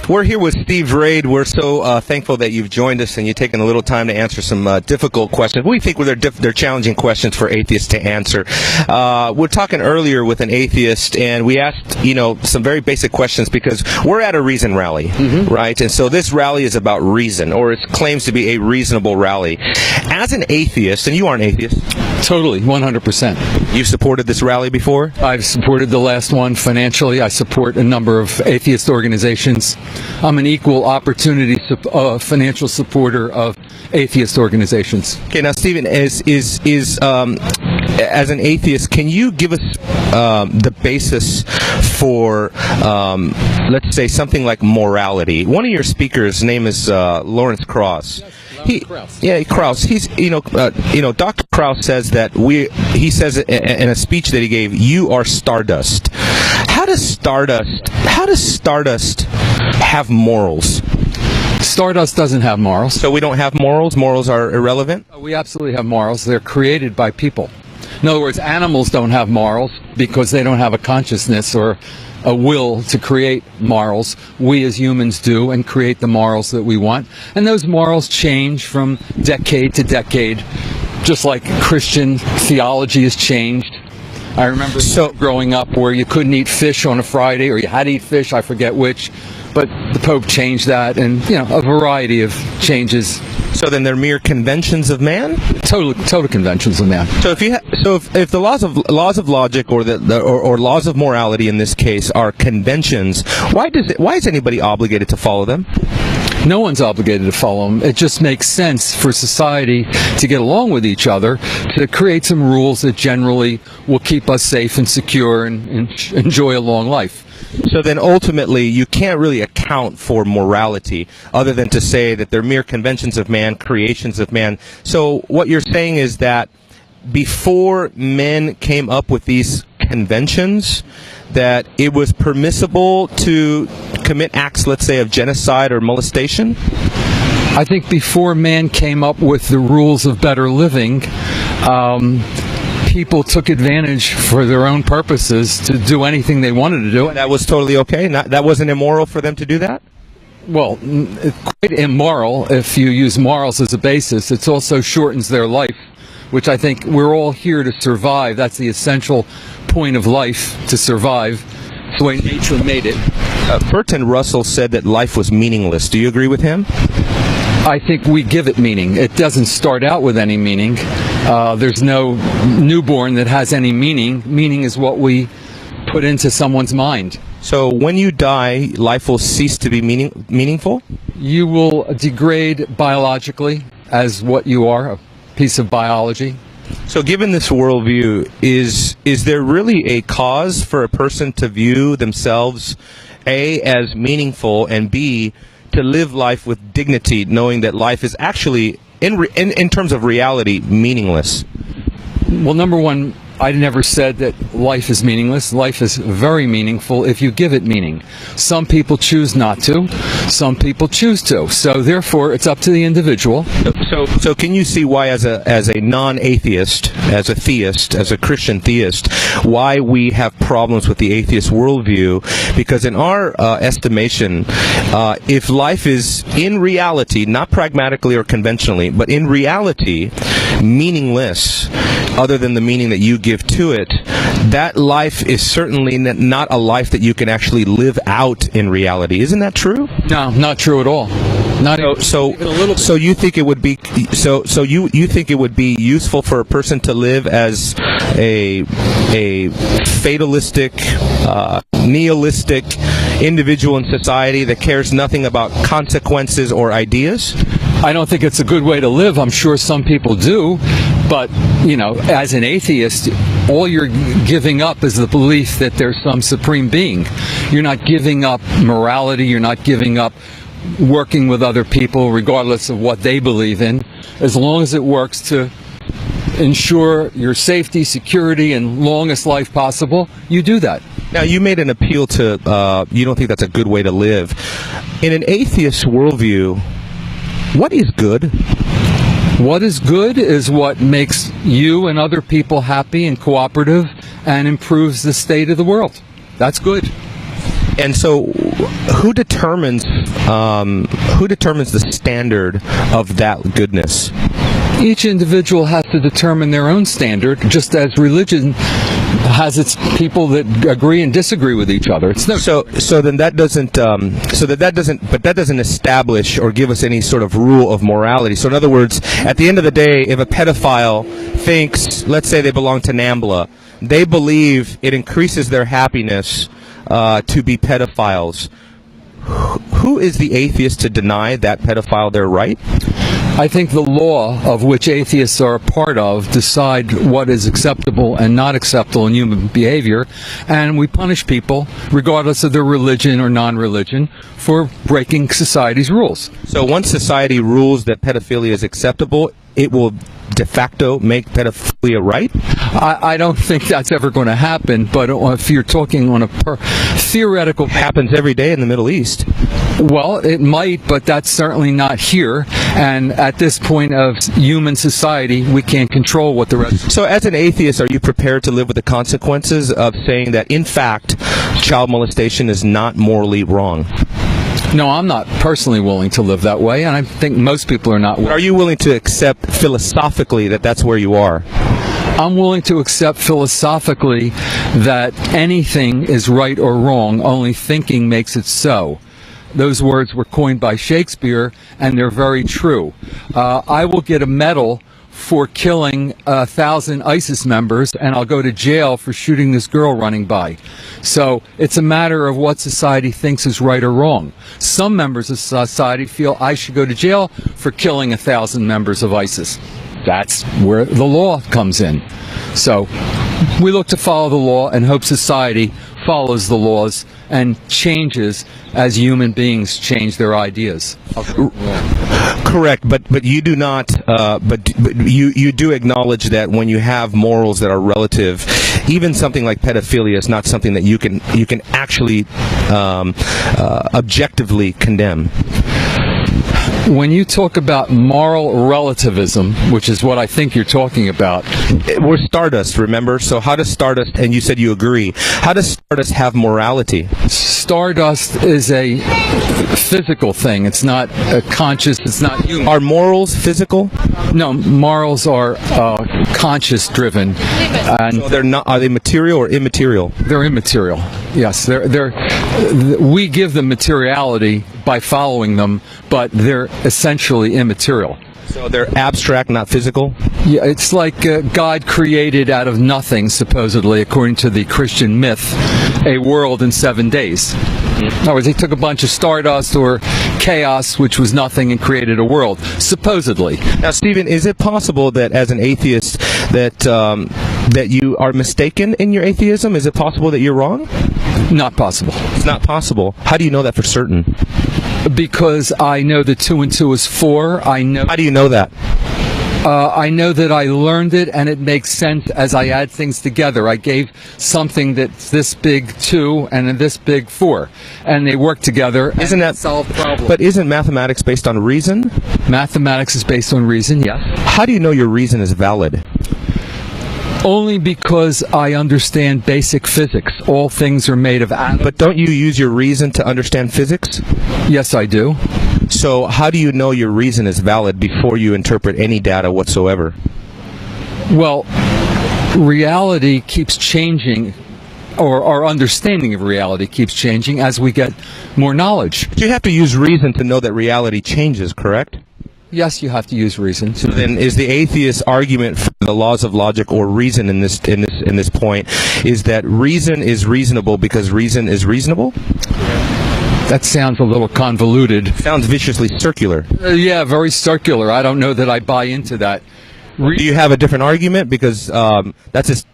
We're here with Steve Raid. We're so thankful that you've joined us and you've taken a little time to answer some difficult questions. We think they're challenging questions for atheists to answer. We're talking earlier with an atheist, and we asked, some very basic questions because we're at a reason rally, right? And so this rally is about reason, or it claims to be a reasonable rally. As an atheist, and you are an atheist. Totally, 100%. You've supported this rally before? I've supported the last one financially. I support a number of atheist organizations. I'm an equal opportunity financial supporter of atheist organizations. Okay, now Stephen, as an atheist, can you give us the basis for, let's say, something like morality? One of your speakers' name is Lawrence Krauss. Krauss. He's, Dr. Krauss says that he says in a speech that he gave, you are stardust. How does stardust have morals? Stardust doesn't have morals. So we don't have morals? Morals are irrelevant? We absolutely have morals. They're created by people. In other words, animals don't have morals because they don't have a consciousness or a will to create morals. We as humans do, and create the morals that we want. And those morals change from decade to decade, just like Christian theology has changed. I remember growing up where you couldn't eat fish on a Friday, or you had to eat fish, I forget which, but the Pope changed that, and a variety of changes. So then they're mere conventions of man? Total conventions of man. So if the laws of logic or laws of morality in this case are conventions, why is anybody obligated to follow them? No one's obligated to follow them. It just makes sense for society to get along with each other, to create some rules that generally will keep us safe and secure and enjoy a long life. So then ultimately you can't really account for morality other than to say that they're mere conventions of man, creations of man. So what you're saying is that before men came up with these conventions, that it was permissible to commit acts, let's say, of genocide or molestation? I think before man came up with the rules of better living, people took advantage for their own purposes to do anything they wanted to do. That was totally okay? That wasn't immoral for them to do that? Well, it's quite immoral if you use morals as a basis. It also shortens their life, which I think we're all here to survive. That's the essential point of life, to survive. It's the way nature made it. Bertrand Russell said that life was meaningless. Do you agree with him? I think we give it meaning. It doesn't start out with any meaning. There's no newborn that has any meaning. Meaning is what we put into someone's mind. So when you die, life will cease to be meaningful? You will degrade biologically as what you are, a piece of biology. So given this worldview, is there really a cause for a person to view themselves, A, as meaningful, and B, to live life with dignity, knowing that life is actually, in terms of reality, meaningless? Well, number one, I never said that life is meaningless. Life is very meaningful if you give it meaning. Some people choose not to. Some people choose to. So therefore, it's up to the individual. So can you see why, as a non-atheist, as a theist, as a Christian theist, why we have problems with the atheist worldview? Because in our estimation, if life is in reality, not pragmatically or conventionally, but in reality, meaningless, other than the meaning that you give to it, that life is certainly not a life that you can actually live out in reality. Isn't that true? No, not true at all. So you think it would be you think it would be useful for a person to live as a fatalistic, nihilistic individual in society that cares nothing about consequences or ideas? I don't think it's a good way to live. I'm sure some people do. But, as an atheist, all you're giving up is the belief that there's some supreme being. You're not giving up morality. You're not giving up working with other people, regardless of what they believe in. As long as it works to ensure your safety, security, and longest life possible, you do that. Now, you made an appeal to, you don't think that's a good way to live. In an atheist worldview, what is good? What is good is what makes you and other people happy and cooperative and improves the state of the world. That's good. And so who determines the standard of that goodness? Each individual has to determine their own standard, just as religion has its people that agree and disagree with each other. It's no that doesn't establish or give us any sort of rule of morality. So in other words, at the end of the day, if a pedophile thinks, let's say they belong to NAMBLA, they believe it increases their happiness to be pedophiles. Who is the atheist to deny that pedophile their right? I think the law of which atheists are a part of decide what is acceptable and not acceptable in human behavior, and we punish people, regardless of their religion or non-religion, for breaking society's rules. So once society rules that pedophilia is acceptable, it will de facto make pedophilia right? I don't think that's ever going to happen, but if you're talking on a theoretical... Happens every day in the Middle East. Well, it might, but that's certainly not here. And at this point of human society, we can't control what the rest... So as an atheist, are you prepared to live with the consequences of saying that, in fact, child molestation is not morally wrong? No, I'm not personally willing to live that way, and I think most people are not willing. Are you willing to accept philosophically that that's where you are? I'm willing to accept philosophically that anything is right or wrong, only thinking makes it so. Those words were coined by Shakespeare, and they're very true. I will get a medal for killing 1,000 ISIS members, and I'll go to jail for shooting this girl running by. So it's a matter of what society thinks is right or wrong. Some members of society feel I should go to jail for killing 1,000 members of ISIS. That's where the law comes in. So we look to follow the law and hope society follows the laws and changes as human beings change their ideas. Correct, but you do not. But you do acknowledge that when you have morals that are relative, even something like pedophilia is not something that you can actually objectively condemn. When you talk about moral relativism, which is what I think you're talking about... We're Stardust, remember? So how does Stardust, and you said you agree, how does Stardust have morality? Stardust is a physical thing. It's not conscious, it's not human. Are morals physical? No, morals are conscious-driven. And so they're not. Are they material or immaterial? They're immaterial, yes. We give them materiality by following them, but they're essentially immaterial. So they're abstract, not physical? Yeah, it's like God created out of nothing, supposedly, according to the Christian myth, a world in 7 days. In other words, he took a bunch of stardust or chaos, which was nothing, and created a world, supposedly. Now, Stephen, is it possible that as an atheist that you are mistaken in your atheism? Is it possible that you're wrong? Not possible. It's not possible. How do you know that for certain? Because I know that 2 and 2 is 4. I know. How do you know that? I know that I learned it, and it makes sense as I add things together. I gave something that's this big 2 and this big 4, and they work together. Isn't that solve problems? But isn't mathematics based on reason? Mathematics is based on reason, yes. How do you know your reason is valid? Only because I understand basic physics. All things are made of atoms. But don't you use your reason to understand physics? Yes, I do. So how do you know your reason is valid before you interpret any data whatsoever? Well, reality keeps changing, or our understanding of reality keeps changing as we get more knowledge. But you have to use reason to know that reality changes, correct? Yes, you have to use reason. So then, is the atheist argument for the laws of logic or reason in this point is that reason is reasonable because reason is reasonable? That sounds a little convoluted. Sounds viciously circular. Yeah, very circular. I don't know that I buy into that. Do you have a different argument? Because that's just,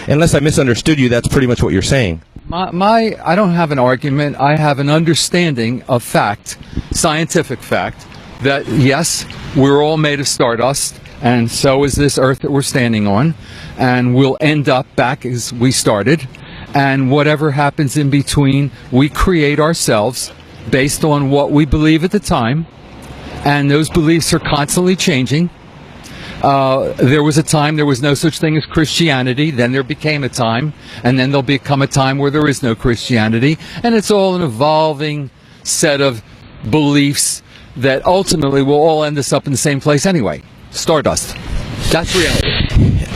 unless I misunderstood you, that's pretty much what you're saying. I don't have an argument. I have an understanding of fact, scientific fact, that yes, we're all made of stardust, and so is this earth that we're standing on, and we'll end up back as we started, and whatever happens in between, we create ourselves based on what we believe at the time, and those beliefs are constantly changing, There was a time there was no such thing as Christianity. Then there became a time, and then there'll become a time where there is no Christianity. And it's all an evolving set of beliefs that ultimately will all end us up in the same place anyway. Stardust. That's reality.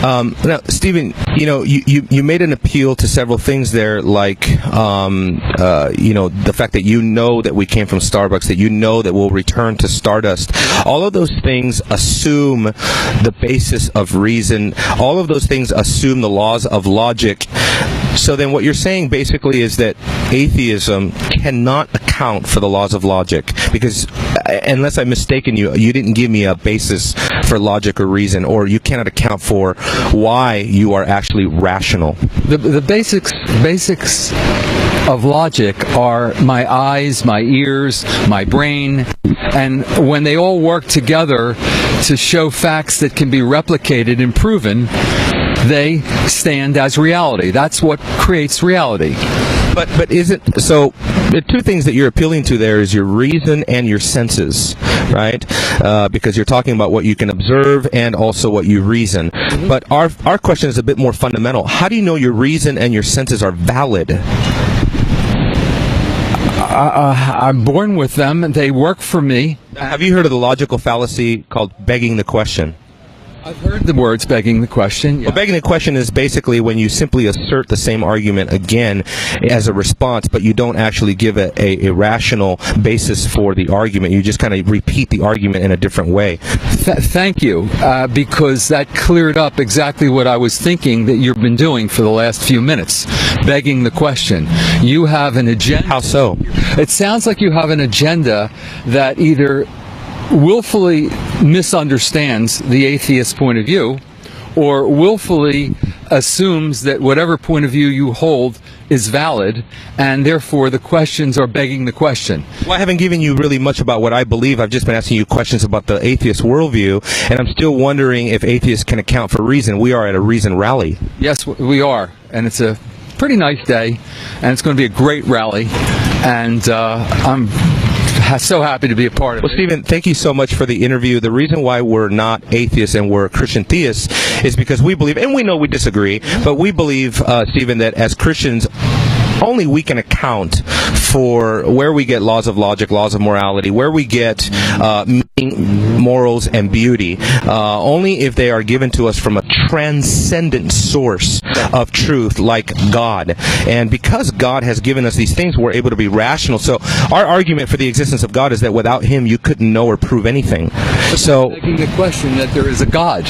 Now, Stephen, you made an appeal to several things there, like, the fact that that we came from Starbucks, that that we'll return to stardust. All of those things assume the basis of reason. All of those things assume the laws of logic. So then what you're saying basically is that atheism cannot account for the laws of logic, because unless I'm mistaken, you didn't give me a basis for logic or reason, or you cannot account for why you are actually rational. The basics of logic are my eyes, my ears, my brain, and when they all work together to show facts that can be replicated and proven, they stand as reality. That's what creates reality. But isn't so? The two things that you're appealing to there is your reason and your senses, right? Because you're talking about what you can observe and also what you reason. Mm-hmm. But our question is a bit more fundamental. How do you know your reason and your senses are valid? I'm born with them, and they work for me. Have you heard of the logical fallacy called begging the question? I've heard the words begging the question. Yeah. Well, begging the question is basically when you simply assert the same argument again as a response, but you don't actually give a rational basis for the argument. You just kind of repeat the argument in a different way. Thank you, because that cleared up exactly what I was thinking that you've been doing for the last few minutes, begging the question. You have an agenda. How so? It sounds like you have an agenda that either willfully misunderstands the atheist point of view, or willfully assumes that whatever point of view you hold is valid, and therefore the questions are begging the question. Well, I haven't given you really much about what I believe. I've just been asking you questions about the atheist worldview, and I'm still wondering if atheists can account for reason. We are at a reason rally. Yes, we are, and it's a pretty nice day, and it's going to be a great rally, and I'm so happy to be a part of it. Well, Stephen, thank you so much for the interview. The reason why we're not atheists and we're Christian theists is because we believe, and we know we disagree, but we believe, Stephen, that as Christians, only we can account for where we get laws of logic, laws of morality, where we get meaning, morals, and beauty, only if they are given to us from a transcendent source of truth like God. And because God has given us these things, we're able to be rational. So our argument for the existence of God is that without Him, you couldn't know or prove anything. So, making the question that there is a God.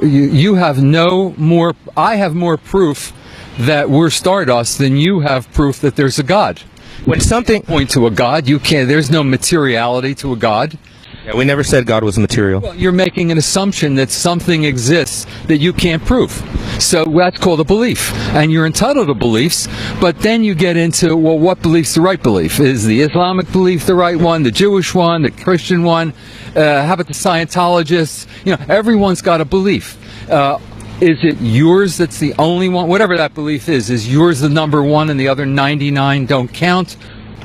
You have no more. I have more proof that we're stardust than you have proof that there's a God. When something point to a God, you can't. There's no materiality to a God. Yeah, we never said God was material. Well, you're making an assumption that something exists that you can't prove. So that's called a belief, and you're entitled to beliefs. But then you get into, well, what belief's the right belief? Is the Islamic belief the right one? The Jewish one? The Christian one? How about the Scientologists? Everyone's got a belief. Is it yours that's the only one? Whatever that belief is yours the number one and the other 99 don't count?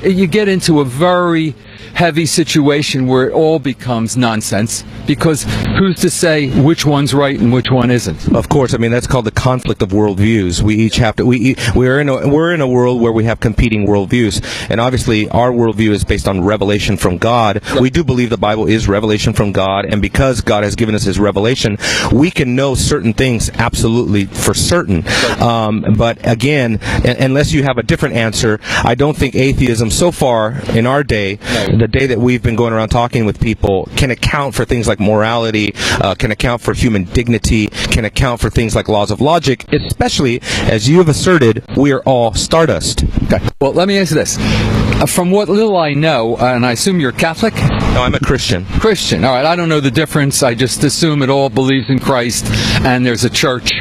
You get into a very heavy situation where it all becomes nonsense, because who's to say which one's right and which one isn't? Of course, I mean that's called the conflict of worldviews. We each have to. We're in a world where we have competing worldviews, and obviously our worldview is based on revelation from God. Right. We do believe the Bible is revelation from God, and because God has given us His revelation, we can know certain things absolutely for certain. But again, unless you have a different answer, I don't think atheism so far in our day, the day that we've been going around talking with people, can account for things like morality, can account for human dignity, can account for things like laws of logic, especially, as you have asserted, we are all stardust. Okay. Well, let me answer this. From what little I know, and I assume you're Catholic? No, I'm a Christian. Christian. All right, I don't know the difference. I just assume it all believes in Christ, and there's a church,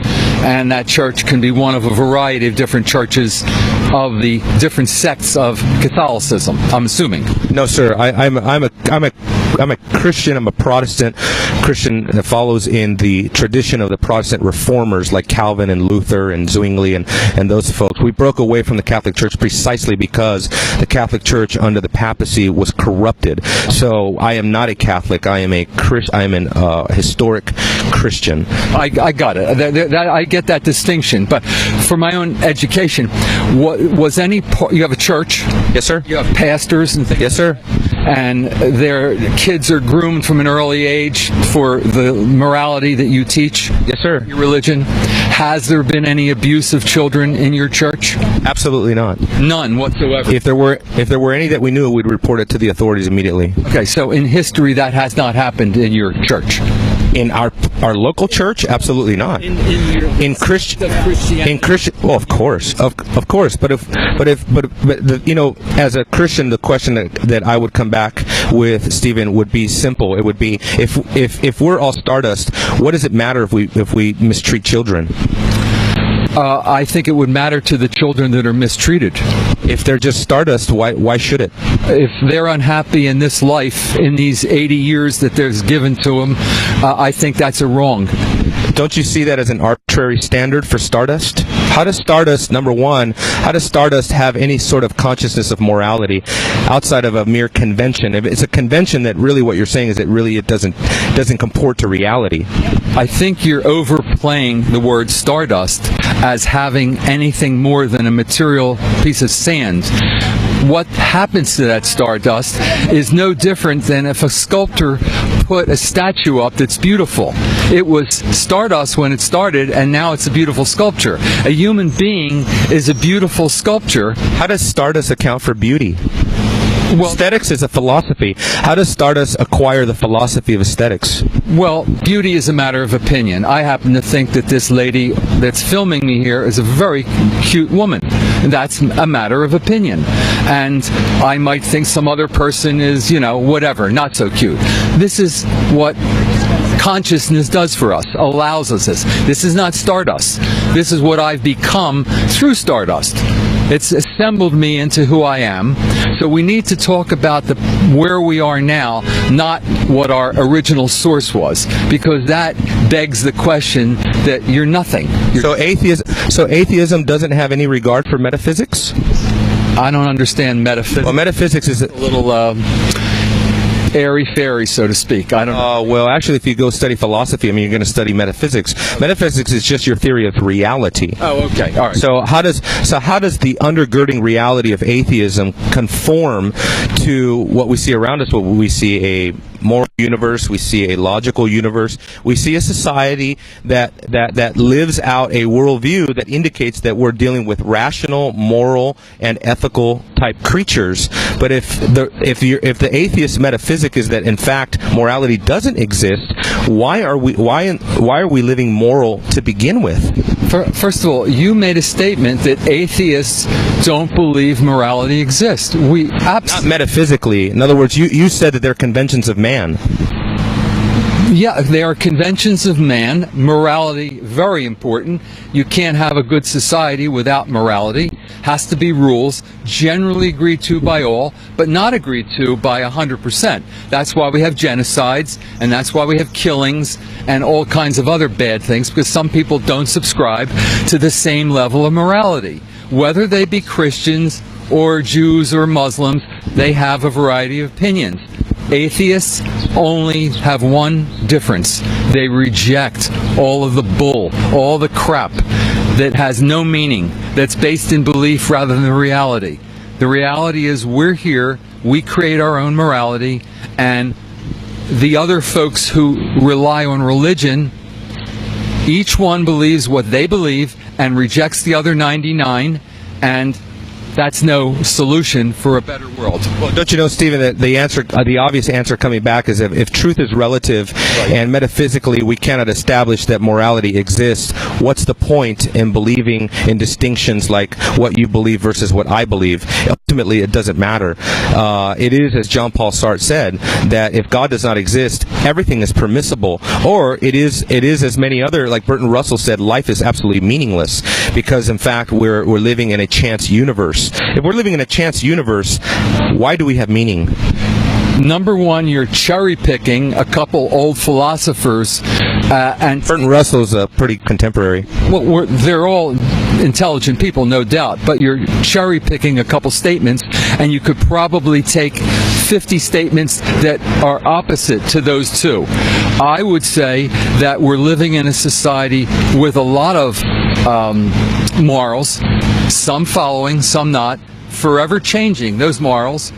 and that church can be one of a variety of different churches of the different sects of Catholicism, I'm assuming. No, sir. I'm a I'm a Christian. I'm a Protestant Christian that follows in the tradition of the Protestant reformers like Calvin and Luther and Zwingli and those folks. We broke away from the Catholic Church precisely because the Catholic Church under the papacy was corrupted. So I am not a Catholic. I am an historic Christian. I got it. I get that distinction. But for my own education, was any part, you have a church? Yes, sir. You have pastors and things? Yes, sir. And their kids are groomed from an early age for the morality that you teach? Yes, sir. Your religion? Has there been any abuse of children in your church? Absolutely not. None whatsoever. If there were any that we knew, we'd report it to the authorities immediately. Okay, so in history that has not happened in your church. In our local church, absolutely not. In Christian, well, of course, but you know, as a Christian, the question that I would come back with, Stephen, would be simple. It would be, if we're all stardust, what does it matter if we mistreat children? I think it would matter to the children that are mistreated. If they're just stardust, why should it? If they're unhappy in this life, in these 80 years that there's given to them, I think that's a wrong. Don't you see that as an arbitrary standard for stardust? How does stardust, number one, how does stardust have any sort of consciousness of morality outside of a mere convention? If it's a convention, that really what you're saying is that really it doesn't comport to reality. I think you're overplaying the word stardust as having anything more than a material piece of sand. What happens to that stardust is no different than if a sculptor put a statue up that's beautiful. It was stardust when it started, and now it's a beautiful sculpture. A human being is a beautiful sculpture. How does stardust account for beauty? Well, aesthetics is a philosophy. How does stardust acquire the philosophy of aesthetics? Well, beauty is a matter of opinion. I happen to think that this lady that's filming me here is a very cute woman. That's a matter of opinion. And I might think some other person is, you know, whatever, not so cute. This is what consciousness does for us, allows us this. This is not stardust. This is what I've become through stardust. It's assembled me into who I am. So we need to talk about where we are now, not what our original source was, because that begs the question that you're nothing. So atheism doesn't have any regard for metaphysics? I don't understand metaphysics. Well, metaphysics is a little airy-fairy, so to speak. I don't know. Well, actually, if you go study philosophy, I mean, you're going to study metaphysics. Metaphysics is just your theory of reality. Oh, okay. All right. So how does the undergirding reality of atheism conform to what we see around us? What we see a moral universe, we see a logical universe, we see a society that lives out a worldview that indicates that we're dealing with rational, moral, and ethical type creatures. But if the atheist metaphysic is that in fact morality doesn't exist, why are we living moral to begin with? First of all, you made a statement that atheists don't believe morality exists. Not metaphysically. In other words, you said that they're conventions of man. Yeah, they are conventions of man. Morality, very important. You can't have a good society without morality. Has to be rules, generally agreed to by all, but not agreed to by 100%. That's why we have genocides, and that's why we have killings, and all kinds of other bad things, because some people don't subscribe to the same level of morality. Whether they be Christians or Jews or Muslims, they have a variety of opinions. Atheists only have one difference. They reject all of the bull, all the crap that has no meaning, that's based in belief rather than reality. The reality is we're here, we create our own morality, and the other folks who rely on religion, each one believes what they believe and rejects the other 99, and that's no solution for a better world. Well, don't you know, Stephen, that the obvious answer coming back is if truth is relative, right, and metaphysically we cannot establish that morality exists, what's the point in believing in distinctions like what you believe versus what I believe? Ultimately, it doesn't matter. It is, as John Paul Sartre said, that if God does not exist, everything is permissible. Or it is as many other, like Bertrand Russell said, life is absolutely meaningless because, in fact, we're living in a chance universe. If we're living in a chance universe, why do we have meaning? Number one, you're cherry picking a couple old philosophers, and Bertrand Russell's pretty contemporary. well, they're all intelligent people, no doubt, but you're cherry picking a couple statements, and you could probably take 50 statements that are opposite to those two. I would say that we're living in a society with a lot of morals, some following, some not, forever changing those morals.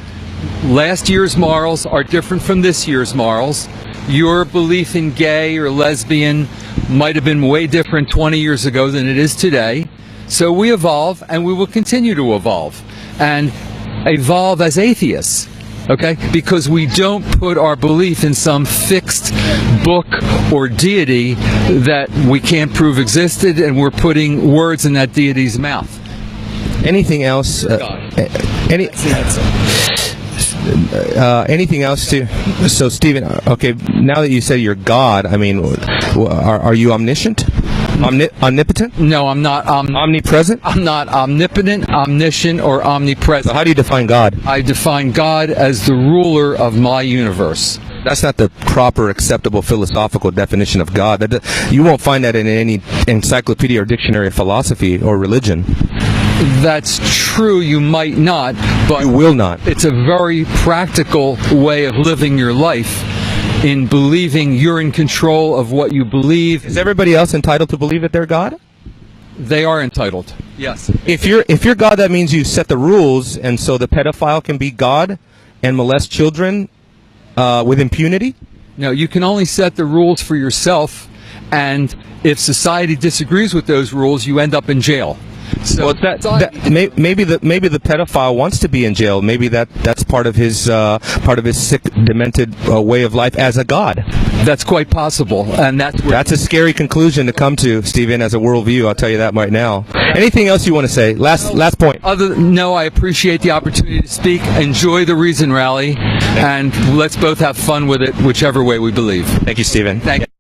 Last year's morals are different from this year's morals. Your belief in gay or lesbian might have been way different 20 years ago than it is today. So we evolve, and we will continue to evolve, and evolve as atheists, okay? Because we don't put our belief in some fixed book or deity that we can't prove existed, and we're putting words in that deity's mouth. Anything else? Anything else to? So, Stephen, okay, now that you say you're God, I mean, are you omniscient? Omnipotent? No, I'm not. Omnipresent? I'm not omnipotent, omniscient, or omnipresent. So how do you define God? I define God as the ruler of my universe. That's not the proper, acceptable philosophical definition of God. You won't find that in any encyclopedia or dictionary of philosophy or religion. That's true, you might not, but You will not. it's a very practical way of living your life, in believing you're in control of what you believe. Is everybody else entitled to believe that they're God? They are entitled. Yes. If you're God, that means you set the rules, and so the pedophile can be God and molest children with impunity? No, you can only set the rules for yourself, and if society disagrees with those rules, you end up in jail. So Maybe the pedophile wants to be in jail. Maybe that's part of his sick, demented way of life as a god. that's quite possible, and That's a scary conclusion to come to, Stephen, as a worldview. I'll tell you that right now. Anything else you want to say? Last point. No, I appreciate the opportunity to speak. Enjoy the Reason Rally, and let's both have fun with it, whichever way we believe. Thank you, Stephen. Thank you.